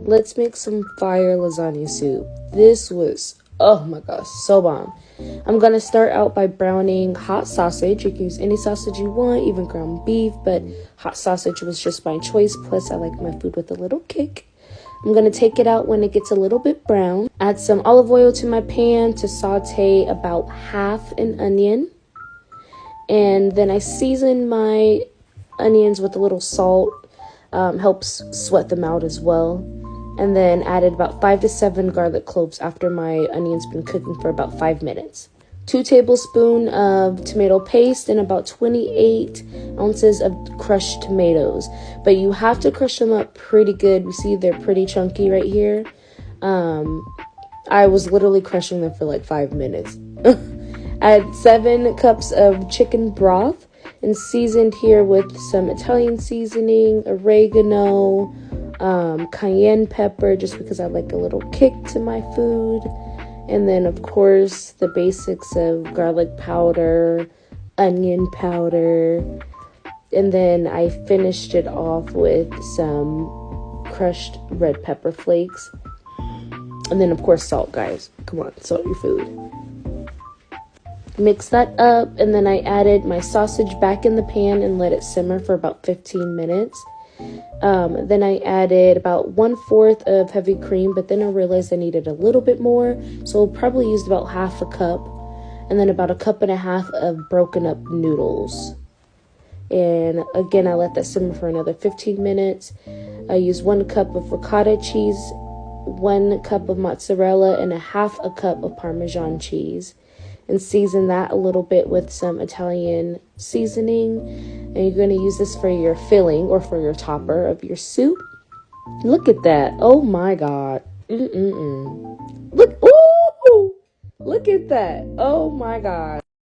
Let's make some fire lasagna soup. This was, oh my gosh, so bomb. I'm going to start out by browning hot sausage. You can use any sausage you want, even ground beef, but hot sausage was just my choice. Plus, I like my food with a little kick. I'm going to take it out when it gets a little bit brown. Add some olive oil to my pan to saute about half an onion. And then I season my onions with a little salt. Helps sweat them out as well. And then added about 5 to 7 garlic cloves after my onions been cooking for about 5 minutes. 2 tablespoons of tomato paste and about 28 ounces of crushed tomatoes. But you have to crush them up pretty good. You see they're pretty chunky right here. I was literally crushing them for like 5 minutes. Add 7 cups of chicken broth and seasoned here with some Italian seasoning, oregano, cayenne pepper, just because I like a little kick to my food. And then, of course, the basics of garlic powder, onion powder. And then I finished it off with some crushed red pepper flakes. And then, of course, salt, guys. Come on, salt your food. Mix that up, and then I added my sausage back in the pan and let it simmer for about 15 minutes. Then I added about 1/4 of heavy cream, but then I realized I needed a little bit more, so I probably used about half a cup, and then about 1.5 cups of broken up noodles. And again, I let that simmer for another 15 minutes. I used 1 cup of ricotta cheese, 1 cup of mozzarella, and 1/2 cup of Parmesan cheese. And season that a little bit with some Italian seasoning. And you're going to use this for your filling or for your topper of your soup. Look at that. Oh my God. Look, ooh, look at that. Oh my God.